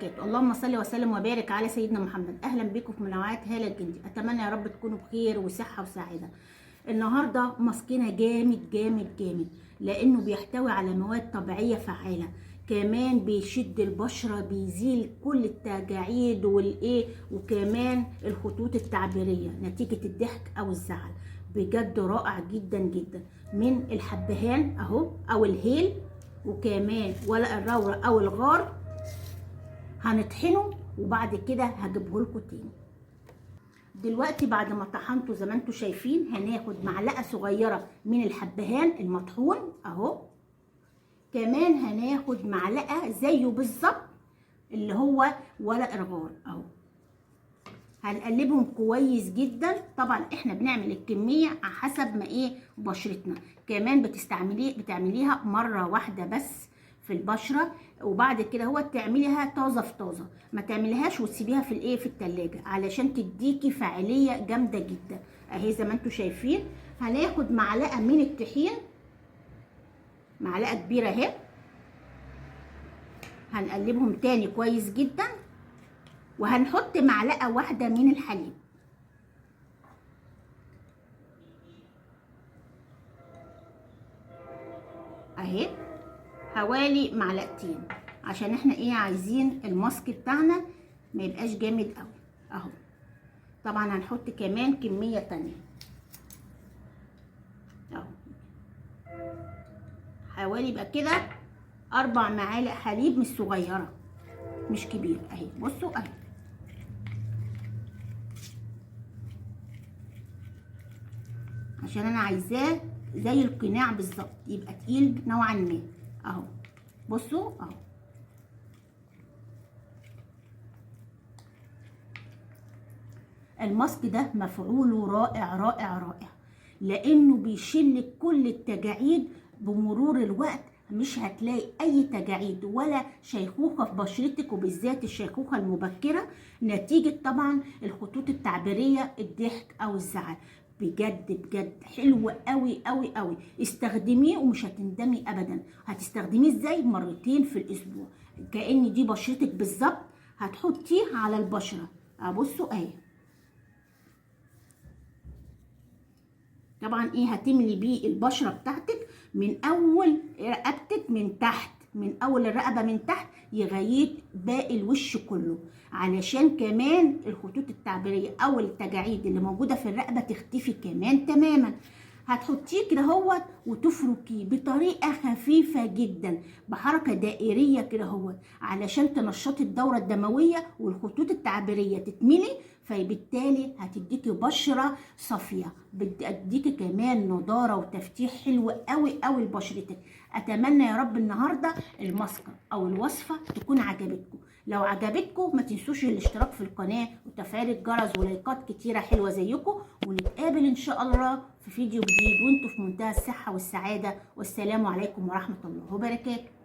وبركاته. اللهم صل وسلم وبارك على سيدنا محمد. اهلا بكم في منوعات هالة الجندي. اتمنى يا رب تكونوا بخير وصحه وسعاده. النهارده ماسكنا جامد جامد جامد، لانه بيحتوي على مواد طبيعيه فعاله، كمان بيشد البشره، بيزيل كل التجاعيد وكمان الخطوط التعبيريه نتيجه الضحك او الزعل. بجد رائع جدا جدا. من الحبهان اهو او الهيل، وكمان ورق الرورة او الغار هنطحنه، وبعد كده هجيبه لكم تاني. دلوقتي بعد ما طحنته زي ما انتم شايفين، هناخد معلقه صغيره من الحبهان المطحون اهو، كمان هناخد معلقه زيه بالظبط اللي هو ورق الغار اهو. هنقلبهم كويس جدا. طبعا احنا بنعمل الكميه على حسب ما بشرتنا. كمان بتعمليها مره واحده بس في البشره، وبعد كده هو تعمليها طازه في طازه، ما تعمليهاش وتسيبيها في التلاجة علشان تديكي فاعليه جامده جدا اهي زي ما انتم شايفين. هناخد معلقه من الطحين، معلقه كبيره اهي، هنقلبهم تاني كويس جدا، وهنحط معلقه واحده من الحليب اهي، حوالي معلقتين، عشان احنا عايزين الماسك بتاعنا ما يبقاش جامد قوي اهو. طبعا هنحط كمان كميه تانية اهو، حوالي يبقى كده 4 معالق حليب، مش صغيره مش كبيره اهي. بصوا اهي، عشان انا عايزاه زي القناع بالظبط، يبقى تقيل نوعا ما اهو. بصوا اهو، الماسك ده مفعوله رائع رائع رائع، لانه بيشيل كل التجاعيد بمرور الوقت. مش هتلاقي اي تجاعيد ولا شيخوخه في بشرتك، وبالذات الشيخوخه المبكره نتيجه طبعا الخطوط التعبيريه، الضحك او الزعل. بجد بجد حلو قوي قوي قوي. استخدميه ومش هتندمي ابدا. هتستخدميه ازاي؟ مرتين في الاسبوع، كأن دي بشرتك بالظبط. هتحطيه على البشره، بصوا اهي. طبعا هتملي بيه البشره بتاعتك من اول رقبتك من تحت، من اول الرقبه من تحت لغايه باقي الوش كله، علشان كمان الخطوط التعبيريه او التجاعيد اللي موجوده في الرقبه تختفي كمان تماما. هتحطيه كده اهوت وتفركيه بطريقه خفيفه جدا، بحركه دائريه كده اهوت، علشان تنشطي الدوره الدمويه والخطوط التعبيريه تتملي، فبالتالي هتديكي بشره صافيه، بتديكي كمان نضاره وتفتيح حلو قوي قوي لبشرتك. اتمنى يا رب النهارده الماسكه او الوصفه تكون عجبتكم. لو عجبتكم ما تنسوش الاشتراك في القناه وتفعيل الجرس ولايكات كتيره حلوه زيكم، ونتقابل ان شاء الله في فيديو جديد وانتم في منتهى الصحه والسعاده. والسلام عليكم ورحمه الله وبركاته.